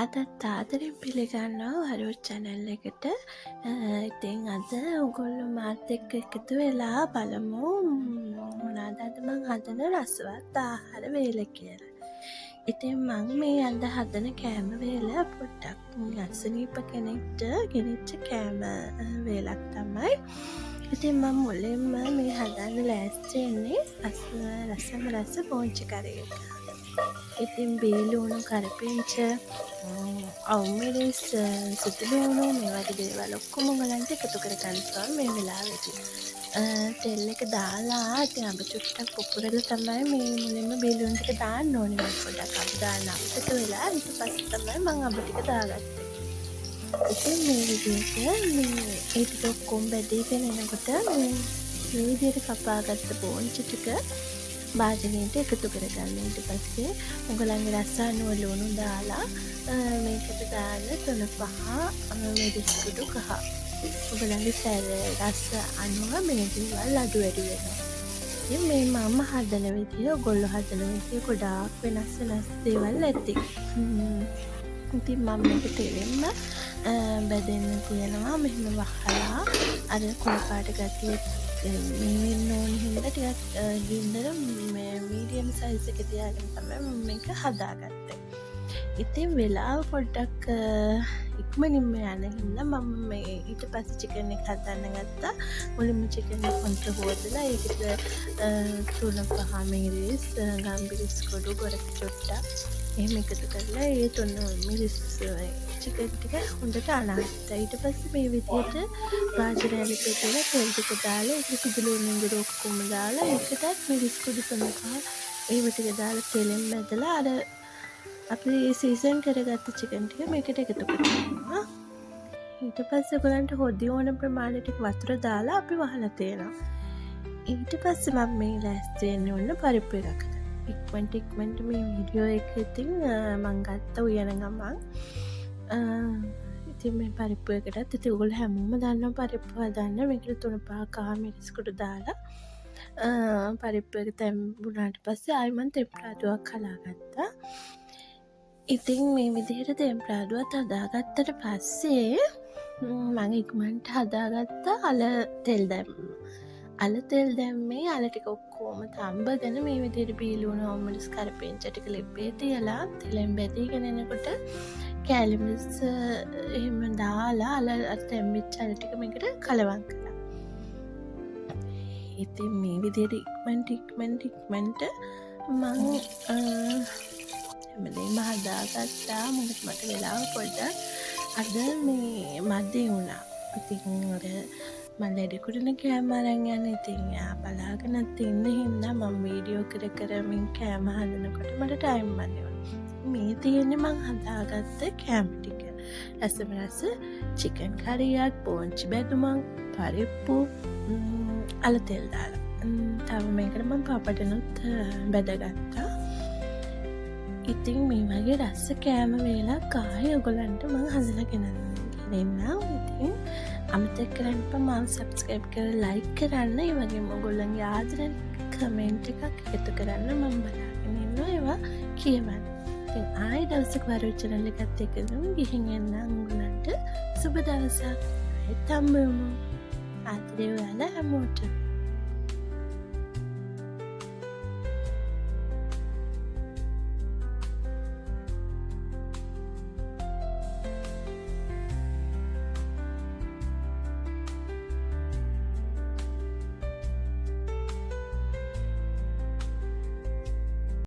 අදත් ආදරෙන් පිළිගන්නවා වරු චැනල් එකට. ඉතින් අද ඔයගොල්ලෝ මාත් එක්ක එකතු වෙලා බලමු මොනවාද අද මං හදන රසවත් ආහාර වේල කියලා. ඉතින් මං මේ අද හදන කෑම වේල පොඩ්ඩක් අසනීප කෙනෙක්ට ගෙනිච්ච කෑම වේලක් තමයි. ඉතින් මම මුලින්ම මේ හදන්න ලෑස්ති වෙන්නේ රස පෝංචි කරේ එක. ඉතින් බීලුණු කරපිංච අවුමිරිස් සුදුලුණු මේ වගේ දේවල් ඔක්කොම ඔයගලන්ට එකතු කර ගන්නවා මේ වෙලාවේදී. තෙල් එක දාලා ඉතින් අබ චුට්ටක් පුපුරලා තමයි මේ මුලින්ම බීලුණු ටික දාන්න ඕනේ. මම පොඩ්ඩක් අබ දාන්න අමතක වෙලා ඊට පස්සේ තමයි මම අබ ටික දාගත්තේ. ඉතින් මේ විදිහට මේ ඒ ටික ඔක්කොම බැදීගෙන එනකොට මේ විදිහට කපාගත්ත පෝංචි ටික භාජනයට එකතු කරගන්න. ඊට පස්සේ ඔයගලන්ගේ රස අනුව ලුණු දාලා මේකට දාන්න 3-5 මිරිස් කුඩු කහ. ඔයගලන්ගේ රස අනුව මේ දේවල් අඩු වැඩි වෙනවා. ඉතින් මේ මම හදන විදිය ඔයගොල්ලෝ හදන විදිය ගොඩාක් වෙනස් දේවල් ඇති. ඉතින් මම මේක තෙලින්ම බැදෙන්න තියනවා. මෙහෙම වහලා අර කොළ පාට ගතිය මේ වෙන්න ඕන හින්දා ටිකක් ගින්දර මීඩියම් සයිස් එකේ තියාගෙන තමයි මම මේක හදාගත්තේ. ඉතින් වෙලාව පොඩ්ඩක් ඉක්මනින්ම යන හින්දා මම මේ ඊට පස්සේ චිකන් එක හදන්න ගත්තා. මුලින්ම චිකන් එක හොන්ට හොදලා ඒකට 3-5 මිරිස් ගම්බිරිස් කොඩු ගොරක චුට්ටක් එහෙම එකතු කරලා ඒ 3 මිරිස් චිකන් ටික හොඳට අනාගත්තා. ඊට පස්සේ මේ විදිහට වාජරයලික කියලා තෙල් ටික දාලා ඒක සුදුලුණු ඉඳි ඔක්කොම දාලා ඒකටත් මිරිස් කුඩු 5 ඒව ටික දාලා තෙලෙන් බැදලා අර අපි සීසන් කරගත්ත චිකන් ටික මේකට එකතු කරනවා. ඊට පස්සේ ඔයගලන්ට හොදි ඕන ප්‍රමාණයට වතුර දාලා අපි වහලා තියෙනවා. ඊට පස්සේ මම මේ ලෑස්ති වෙන්න ඕන පරිප්පු එකක්. ඉක්මනට මේ වීඩියෝ එක ඉතින් මං ගත්ත උයන ගමන් ඉතින් මේ පරිප්පු එකටත් ඉතින් ඔයගොල්ලෝ හැමෝම දන්නවා පරිප්පු හදන්න. මේකට 3-5 කහ මිරිස් කුඩු දාලා පරිප්පු එක තැම්බුණාට පස්සේ ආයෙ මම තෙම්පරාදුවක් හදාගත්තා. ඉතින් මේ විදිහට තෙම්පරාදුවත් හදාගත්තට පස්සේ මම ඉක්මනට හදාගත්ත අල තෙල් දැම්මේ. අල ටික ඔක්කොම තඹගෙන මේ විදිහට බීලුණු අවුමිරිස් කරපිංච ටික ලිපේ තියලා තෙලෙන් බැදීගෙන එනකොට කැලිමිස් එහෙම දාලා අල තැම්බිච්ච අල ටික මේකට කලවම් කළා. ඉතින් මේ විදිහට ඉක්මනට මම හැමදේම හදාගත්තා. මොකද මට වෙලාව පොඩ්ඩක් අද මේ මදි වුණා. ඉතින් අර මම ලෙඩෙකුටන කෑම අරන් යන ඉතින් බලාගෙනත් ඉන්න හින්දා මම වීඩියෝ කරමින් කෑම හදනකොට මට ටයිම් මදි වුණා. මේ තියෙන්නේ මං හදාගත්ත කෑම ටික. රස චිකන් කරියක්, පෝංචි බැදුමක්, පරිප්පු, අල තෙල් දාලා. තව මේකට මම පාපඩනුත් බැදගත්තා. ඉතින් මේ වගේ රස කෑම වේලක් ආයේ ඔයගලන්ට මම හදලා ගෙනන්නම්. ඉතින් අමතක කරන්න එපා මාව සබ්ස්ක්‍රයිබ් කරලා ලයික් කරන්න. ඒ වගේම ඔයගොල්ලන්ගේ ආදරෙන් කමෙන්ට් එකක් එකතු කරන්න. මම බලාගෙන ඉන්නවා ඒවා කියවන්න. ඉතින් ආයෙ දවසක වරු channel එකත් එක්කම ගිහින් එන්න ඔයගලන්ට සුබ දවසක්. ආයෙත් හම්බෙමු. ආදරේ ඔයාලා හැමෝටම.